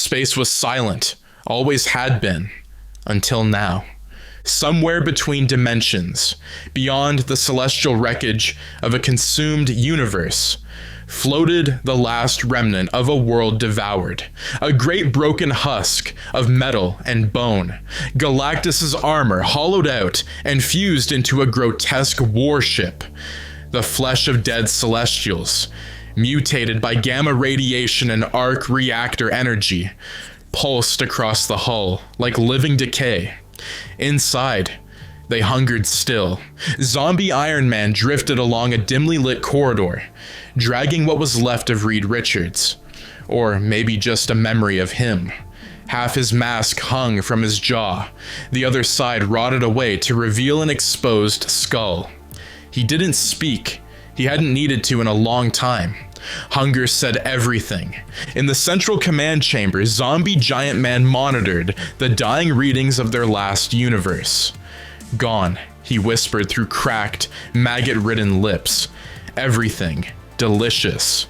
Space was silent, always had been, until now. Somewhere between dimensions, beyond the celestial wreckage of a consumed universe, floated the last remnant of a world devoured, a great broken husk of metal and bone, Galactus's armor hollowed out and fused into a grotesque warship, the flesh of dead celestials, mutated by gamma radiation and arc reactor energy, pulsed across the hull like living decay. Inside, they hungered still. Zombie Iron Man drifted along a dimly lit corridor, dragging what was left of Reed Richards. Or maybe just a memory of him. Half his mask hung from his jaw, the other side rotted away to reveal an exposed skull. He didn't speak. He hadn't needed to in a long time. Hunger said everything. In the central command chamber, Zombie Giant Man monitored the dying readings of their last universe. Gone, he whispered through cracked, maggot-ridden lips. Everything. Delicious.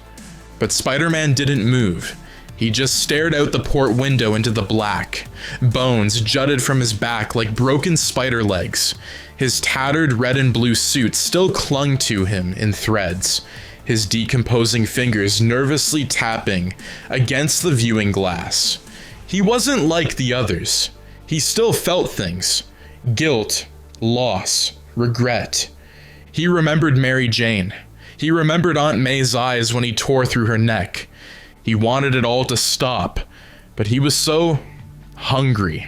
But Spider-Man didn't move. He just stared out the port window into the black. Bones jutted from his back like broken spider legs. His tattered red and blue suit still clung to him in threads, his decomposing fingers nervously tapping against the viewing glass. He wasn't like the others. He still felt things. Guilt, loss, regret. He remembered Mary Jane. He remembered Aunt May's eyes when he tore through her neck. He wanted it all to stop, but he was so hungry.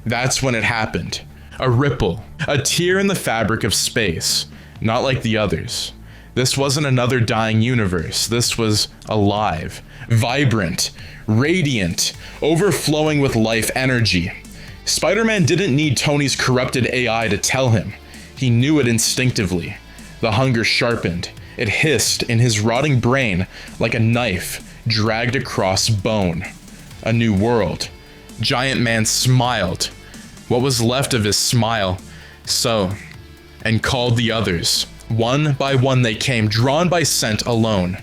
That's when it happened. A ripple, a tear in the fabric of space, not like the others. This wasn't another dying universe. This was alive, vibrant, radiant, overflowing with life energy. Spider-Man didn't need Tony's corrupted AI to tell him. He knew it instinctively. The hunger sharpened. It hissed in his rotting brain like a knife dragged across bone. A new world. Giant Man smiled. What was left of his smile. And called the others. One by one they came, drawn by scent alone.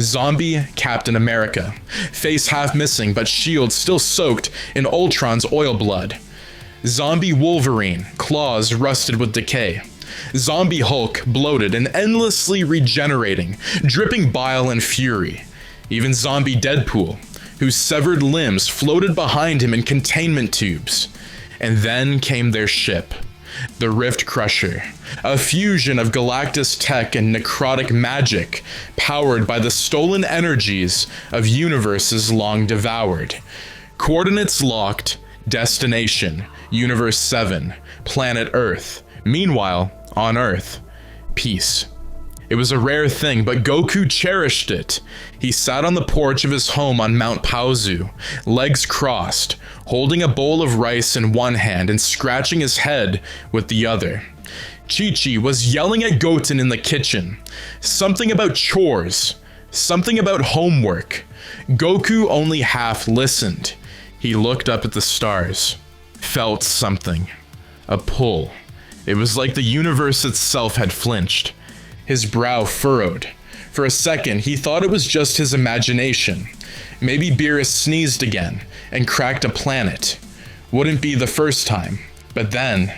Zombie Captain America, face half missing but shield still soaked in Ultron's oil blood. Zombie Wolverine, claws rusted with decay. Zombie Hulk, bloated and endlessly regenerating, dripping bile and fury. Even Zombie Deadpool, whose severed limbs floated behind him in containment tubes. And then came their ship. The Rift Crusher, a fusion of Galactus tech and necrotic magic, powered by the stolen energies of universes long devoured. Coordinates locked, destination, Universe 7, planet Earth. Meanwhile, on Earth, peace. It was a rare thing, but Goku cherished it. He sat on the porch of his home on Mount Paozu, legs crossed, holding a bowl of rice in one hand and scratching his head with the other. Chi-Chi was yelling at Goten in the kitchen. Something about chores. Something about homework. Goku only half listened. He looked up at the stars. Felt something. A pull. It was like the universe itself had flinched. His brow furrowed. For a second, he thought it was just his imagination. Maybe Beerus sneezed again and cracked a planet. Wouldn't be the first time. But then,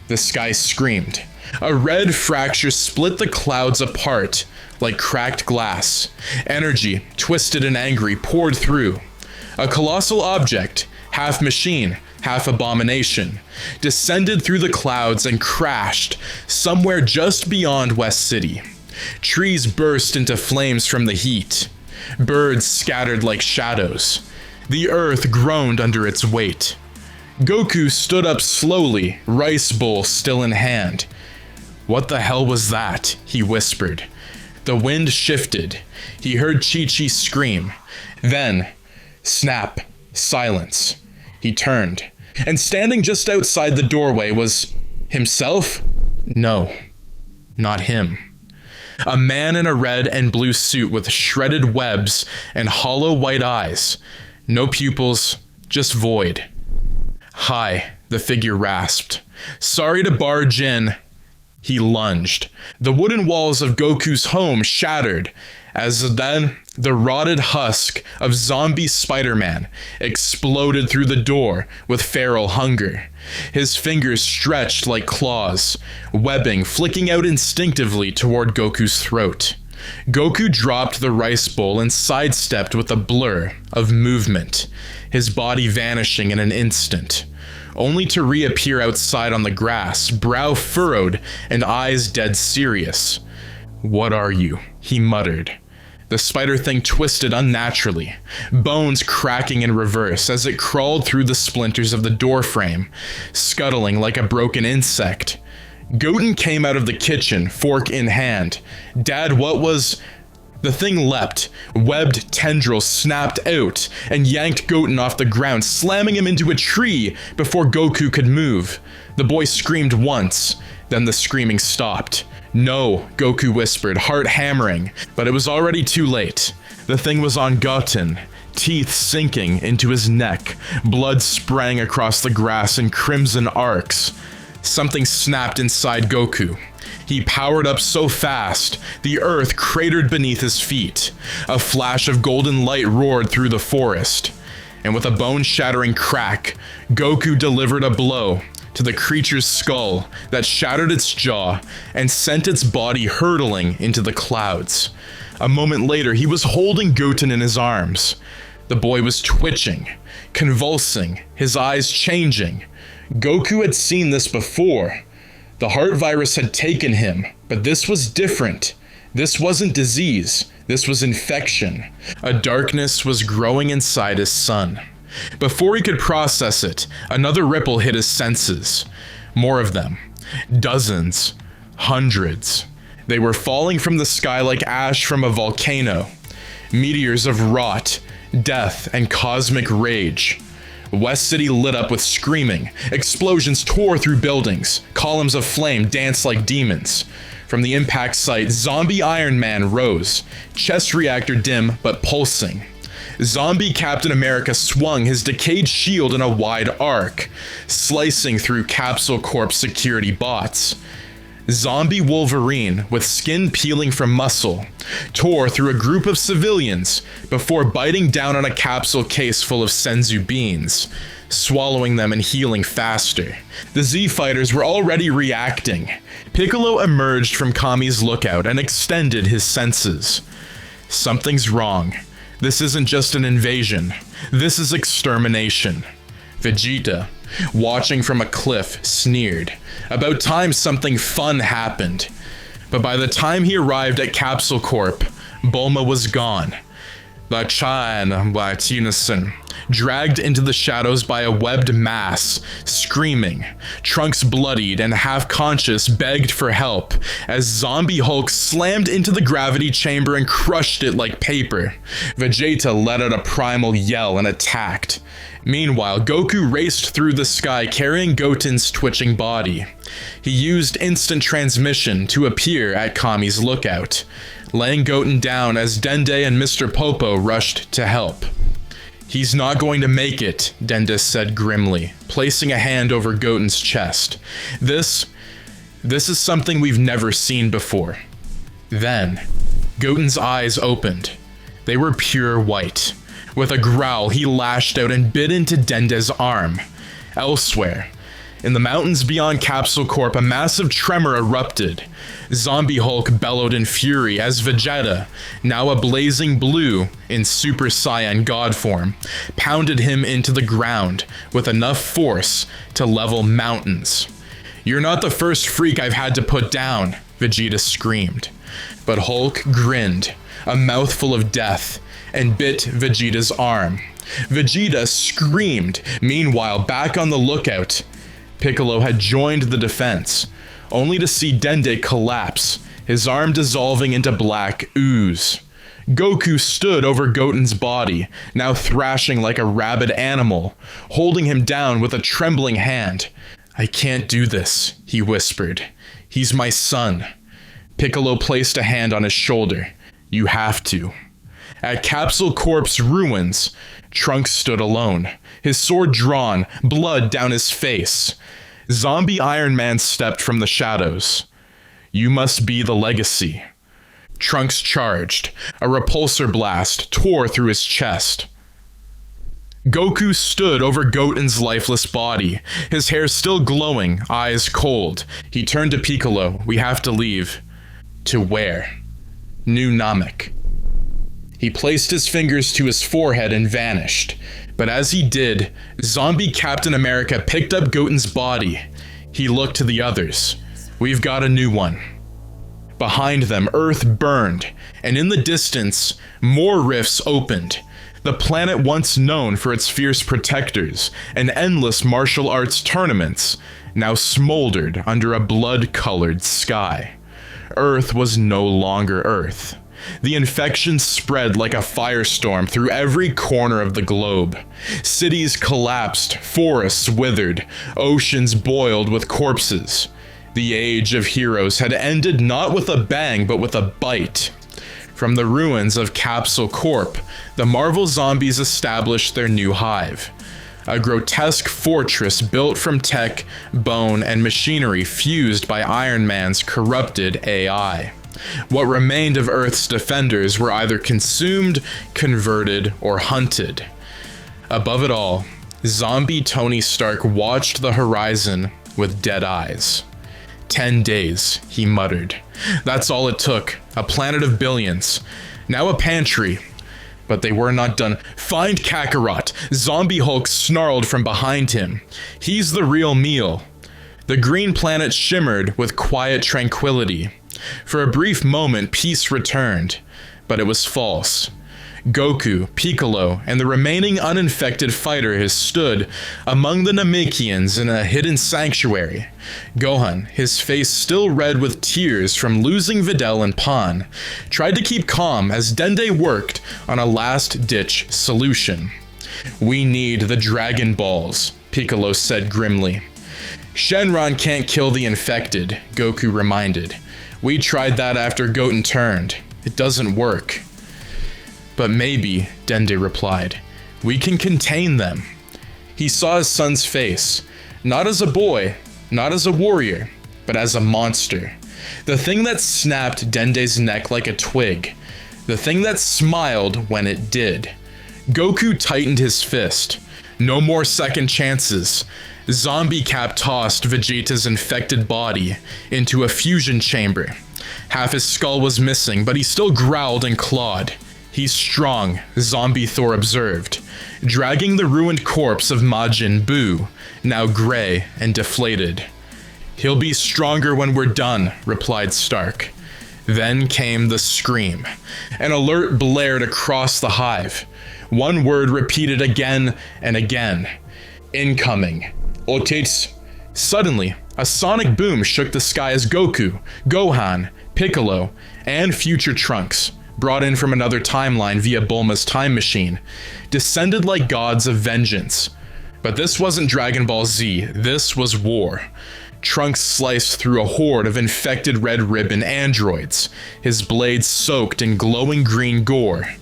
the sky screamed. A red fracture split the clouds apart like cracked glass. Energy, twisted and angry, poured through. A colossal object, half machine, half abomination, descended through the clouds and crashed somewhere just beyond West City. Trees burst into flames from the heat. Birds scattered like shadows. The earth groaned under its weight. Goku stood up slowly, rice bowl still in hand. "What the hell was that?" he whispered. The wind shifted. He heard Chi-Chi scream. Then, snap, silence. He turned, and standing just outside the doorway was himself? No, not him. A man in a red and blue suit with shredded webs and hollow white eyes. No pupils, just void. "Hi," the figure rasped. "Sorry to barge in." He lunged. The wooden walls of Goku's home shattered, as then The rotted husk of zombie Spider-Man exploded through the door with feral hunger. His fingers stretched like claws, webbing flicking out instinctively toward Goku's throat. Goku dropped the rice bowl and sidestepped with a blur of movement, his body vanishing in an instant, only to reappear outside on the grass, brow furrowed and eyes dead serious. "What are you?" he muttered. The spider thing twisted unnaturally, bones cracking in reverse as it crawled through the splinters of the doorframe, scuttling like a broken insect. Goten came out of the kitchen, fork in hand. "Dad, what was—" The thing leapt, webbed tendrils snapped out, and yanked Goten off the ground, slamming him into a tree before Goku could move. The boy screamed once, then the screaming stopped. "No," Goku whispered, heart hammering, but it was already too late. The thing was on Goten, teeth sinking into his neck. Blood sprang across the grass in crimson arcs. Something snapped inside Goku. He powered up so fast, the earth cratered beneath his feet. A flash of golden light roared through the forest, and with a bone-shattering crack, Goku delivered a blow to the creature's skull that shattered its jaw and sent its body hurtling into the clouds. A moment later, he was holding Goten in his arms. The boy was twitching, convulsing, his eyes changing. Goku had seen this before. The heart virus had taken him, but this was different. This wasn't disease, this was infection. A darkness was growing inside his son. Before he could process it, another ripple hit his senses. More of them. Dozens. Hundreds. They were falling from the sky like ash from a volcano. Meteors of rot, death, and cosmic rage. West City lit up with screaming. Explosions tore through buildings. Columns of flame danced like demons. From the impact site, zombie Iron Man rose, chest reactor dim but pulsing. Zombie Captain America swung his decayed shield in a wide arc, slicing through Capsule Corp's security bots. Zombie Wolverine, with skin peeling from muscle, tore through a group of civilians before biting down on a capsule case full of senzu beans, swallowing them and healing faster. The Z fighters were already reacting. Piccolo emerged from Kami's lookout and extended his senses. Something's wrong. This isn't just an invasion. This is extermination. Vegeta, watching from a cliff, sneered. About time something fun happened. But by the time he arrived at Capsule Corp, Bulma was gone. The Chan by Tennyson, dragged into the shadows by a webbed mass, screaming. Trunks bloodied and half-conscious begged for help as Zombie Hulk slammed into the gravity chamber and crushed it like paper. Vegeta let out a primal yell and attacked. Meanwhile, Goku raced through the sky carrying Goten's twitching body. He used instant transmission to appear at Kami's lookout, laying Goten down as Dende and Mr. Popo rushed to help. "He's not going to make it," Dende said grimly, placing a hand over Goten's chest. This is something we've never seen before." Then, Goten's eyes opened. They were pure white. With a growl, he lashed out and bit into Dende's arm. Elsewhere, in the mountains beyond Capsule Corp, a massive tremor erupted. Zombie Hulk bellowed in fury as Vegeta, now a blazing blue in Super Saiyan God form, pounded him into the ground with enough force to level mountains. "You're not the first freak I've had to put down," Vegeta screamed. But Hulk grinned, a mouthful of death, and bit Vegeta's arm. Vegeta screamed. Meanwhile, back on the lookout, Piccolo had joined the defense, only to see Dende collapse, his arm dissolving into black ooze. Goku stood over Goten's body, now thrashing like a rabid animal, holding him down with a trembling hand. "I can't do this," he whispered. "He's my son." Piccolo placed a hand on his shoulder. "You have to." At Capsule Corp's ruins, Trunks stood alone, his sword drawn, blood down his face. Zombie Iron Man stepped from the shadows. "You must be the legacy." Trunks charged. A repulsor blast tore through his chest. Goku stood over Goten's lifeless body, his hair still glowing, eyes cold. He turned to Piccolo. "We have to leave." "To where?" "New Namek." He placed his fingers to his forehead and vanished. But as he did, Zombie Captain America picked up Goten's body. He looked to the others. "We've got a new one." Behind them, Earth burned, and in the distance, more rifts opened. The planet once known for its fierce protectors and endless martial arts tournaments now smoldered under a blood-colored sky. Earth was no longer Earth. The infection spread like a firestorm through every corner of the globe. Cities collapsed, forests withered, oceans boiled with corpses. The age of heroes had ended not with a bang, but with a bite. From the ruins of Capsule Corp, the Marvel zombies established their new hive. A grotesque fortress built from tech, bone, and machinery fused by Iron Man's corrupted AI. What remained of Earth's defenders were either consumed, converted, or hunted. Above it all, zombie Tony Stark watched the horizon with dead eyes. 10 days, he muttered. That's all it took. A planet of billions. Now a pantry. But they were not done. "Find Kakarot!" Zombie Hulk snarled from behind him. "He's the real meal." The green planet shimmered with quiet tranquility. For a brief moment, peace returned, but it was false. Goku, Piccolo, and the remaining uninfected fighters stood among the Namekians in a hidden sanctuary. Gohan, his face still red with tears from losing Videl and Pan, tried to keep calm as Dende worked on a last-ditch solution. "We need the Dragon Balls," Piccolo said grimly. "Shenron can't kill the infected," Goku reminded. "We tried that after Goten turned. It doesn't work." "But maybe," Dende replied, "we can contain them." He saw his son's face, not as a boy, not as a warrior, but as a monster. The thing that snapped Dende's neck like a twig. The thing that smiled when it did. Goku tightened his fist. No more second chances. Zombie Cap tossed Vegeta's infected body into a fusion chamber. Half his skull was missing, but he still growled and clawed. "He's strong," Zombie Thor observed, dragging the ruined corpse of Majin Buu, now gray and deflated. "He'll be stronger when we're done," replied Stark. Then came the scream. An alert blared across the hive. One word repeated again and again. "Incoming. Otits." Suddenly, a sonic boom shook the sky as Goku, Gohan, Piccolo, and future Trunks, brought in from another timeline via Bulma's time machine, descended like gods of vengeance. But this wasn't Dragon Ball Z, this was war. Trunks sliced through a horde of infected Red Ribbon androids, his blades soaked in glowing green gore.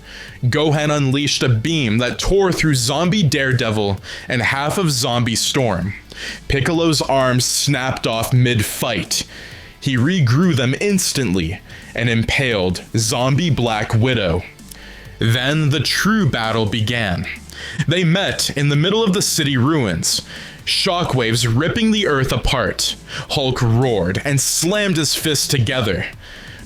Gohan unleashed a beam that tore through Zombie Daredevil and half of Zombie Storm. Piccolo's arms snapped off mid-fight. He regrew them instantly and impaled Zombie Black Widow. Then the true battle began. They met in the middle of the city ruins, shockwaves ripping the earth apart. Hulk roared and slammed his fists together.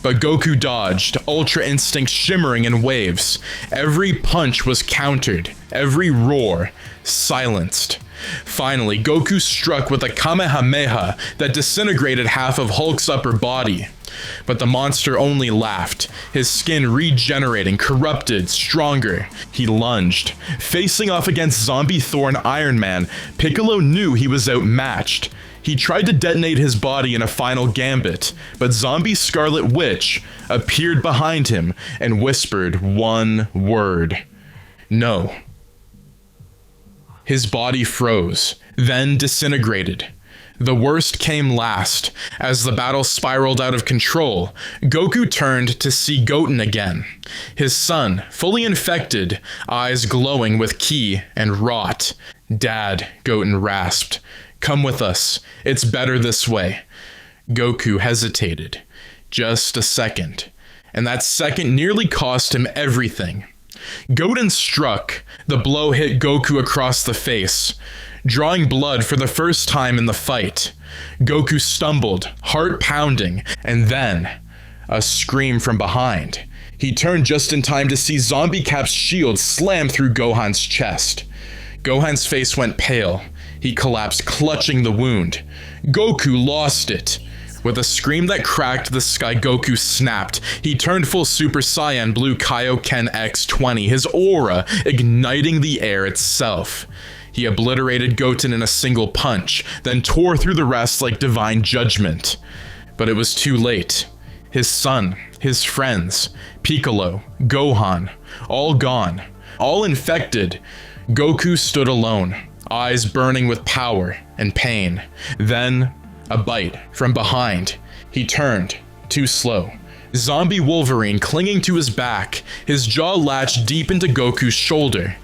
But Goku dodged, Ultra Instinct shimmering in waves. Every punch was countered, every roar silenced. Finally, Goku struck with a Kamehameha that disintegrated half of Hulk's upper body. But the monster only laughed, his skin regenerating, corrupted, stronger. He lunged. Facing off against Zombie Thor and Iron Man, Piccolo knew he was outmatched. He tried to detonate his body in a final gambit, but Zombie Scarlet Witch appeared behind him and whispered one word. No. His body froze, then disintegrated. The worst came last. As the battle spiraled out of control, Goku turned to see Goten again. His son, fully infected, eyes glowing with ki and rot. "Dad," Goten rasped. "Come with us. It's better this way." Goku hesitated. Just a second. and that second nearly cost him everything. Goten struck. The blow hit Goku across the face, drawing blood for the first time in the fight. Goku stumbled, heart pounding, and then a scream from behind. He turned just in time to see Zombie Cap's shield slam through Gohan's chest. Gohan's face went pale. He collapsed, clutching the wound. Goku lost it. With a scream that cracked the sky, Goku snapped. He turned full Super Saiyan Blue Kaioken X20, his aura igniting the air itself. He obliterated Goten in a single punch, then tore through the rest like divine judgment. But it was too late. His son, his friends, Piccolo, Gohan, all gone, all infected. Goku stood alone, eyes burning with power and pain. Then, a bite from behind. He turned, too slow. Zombie Wolverine clinging to his back, his jaw latched deep into Goku's shoulder.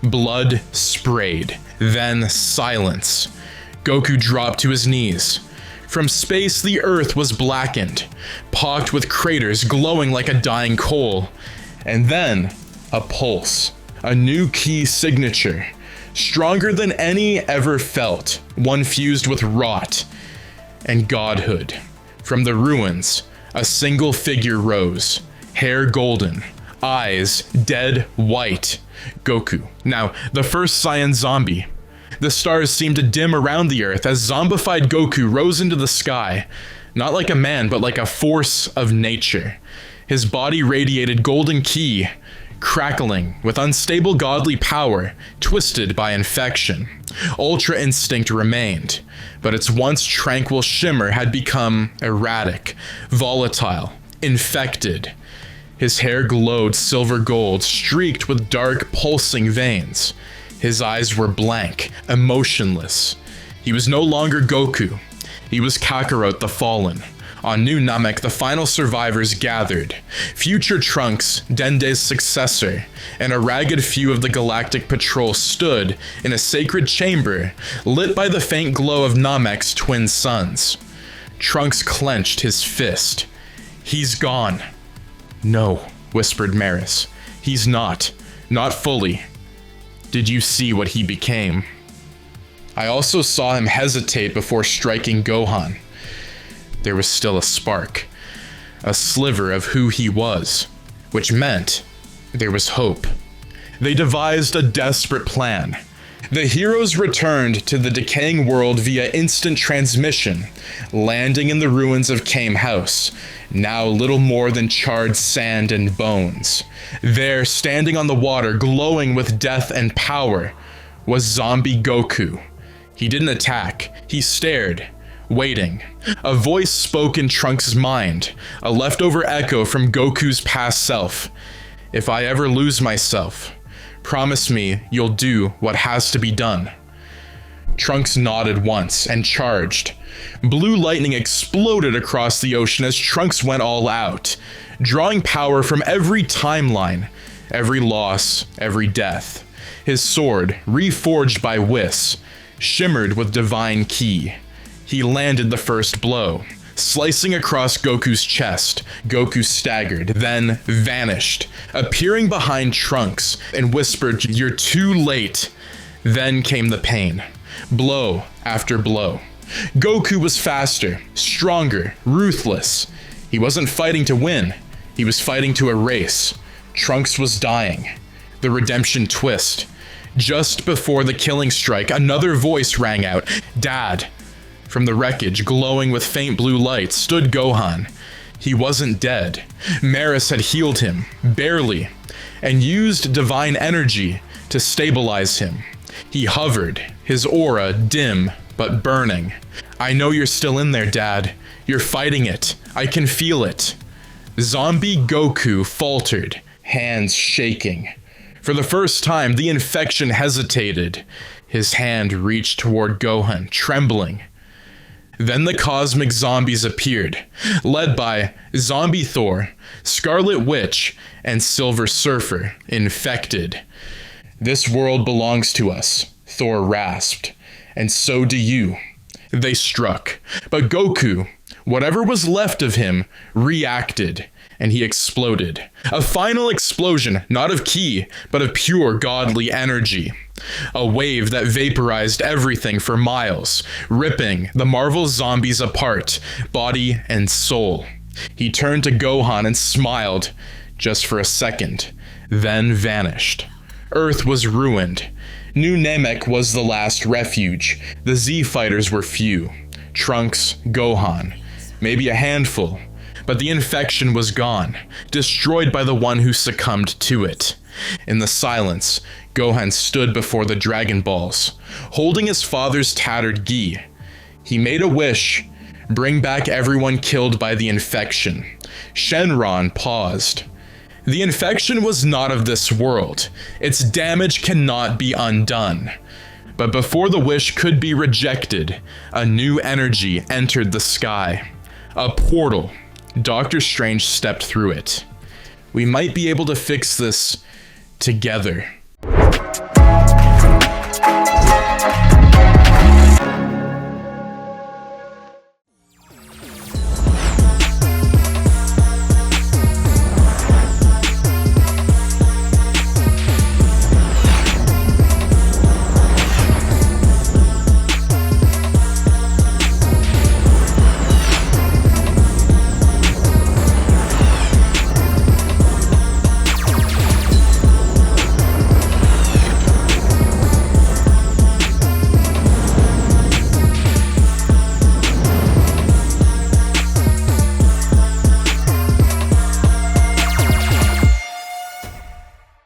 Blood sprayed, then silence. Goku dropped to his knees. From space, the earth was blackened, pocked with craters glowing like a dying coal. And then, a pulse, a new key signature, stronger than any ever felt, one fused with rot and godhood. From the ruins, a single figure rose, hair golden, eyes dead white. Goku, now the first Saiyan zombie. The stars seemed to dim around the earth as zombified Goku rose into the sky, not like a man, but like a force of nature. His body radiated golden ki, crackling with unstable godly power, twisted by infection. Ultra instinct remained, but its once tranquil shimmer had become erratic, volatile, infected. His hair glowed silver gold, streaked with dark, pulsing veins. His eyes were blank, emotionless. He was no longer Goku. He was Kakarot the Fallen. On New Namek, the final survivors gathered. Future Trunks, Dende's successor, and a ragged few of the Galactic Patrol stood in a sacred chamber, lit by the faint glow of Namek's twin suns. Trunks clenched his fist. "He's gone." "No," whispered Maris. "He's not. Not fully. Did you see what he became?" I also saw him hesitate before striking Gohan. There was still a spark, a sliver of who he was, which meant there was hope. They devised a desperate plan. The heroes returned to the decaying world via instant transmission, landing in the ruins of Kame House, now little more than charred sand and bones. There, standing on the water, glowing with death and power, was zombie Goku. He didn't attack, he stared, waiting. A voice spoke in Trunks' mind, a leftover echo from Goku's past self. "If I ever lose myself, promise me you'll do what has to be done." Trunks nodded once and charged. Blue lightning exploded across the ocean as Trunks went all out, drawing power from every timeline, every loss, every death. His sword, reforged by Whis, shimmered with divine ki. He landed the first blow, slicing across Goku's chest. Goku staggered, then vanished, appearing behind Trunks and whispered, "You're too late." Then came the pain, blow after blow. Goku was faster, stronger, ruthless. He wasn't fighting to win, he was fighting to erase. Trunks was dying. The redemption twist. Just before the killing strike, another voice rang out, "Dad." From the wreckage, glowing with faint blue light, stood Gohan. He wasn't dead. Maris had healed him, barely, and used divine energy to stabilize him. He hovered, his aura dim but burning. "I know you're still in there, Dad. You're fighting it. I can feel it." Zombie Goku faltered, hands shaking. For the first time, the infection hesitated. His hand reached toward Gohan, trembling. Then the cosmic zombies appeared, led by Zombie Thor, Scarlet Witch, and Silver Surfer, infected. "This world belongs to us," Thor rasped, "and so do you." They struck, but Goku, whatever was left of him, reacted, and he exploded. A final explosion, not of ki, but of pure godly energy. A wave that vaporized everything for miles, ripping the Marvel zombies apart, body and soul. He turned to Gohan and smiled, just for a second, then vanished. Earth was ruined. New Namek was the last refuge. The Z fighters were few. Trunks, Gohan, maybe a handful. But the infection was gone, destroyed by the one who succumbed to it. In the silence, Gohan stood before the Dragon Balls, holding his father's tattered gi. He made a wish, bring back everyone killed by the infection. Shenron paused. The infection was not of this world. Its damage cannot be undone. But before the wish could be rejected, a new energy entered the sky. A portal. Doctor Strange stepped through it. We might be able to fix this together.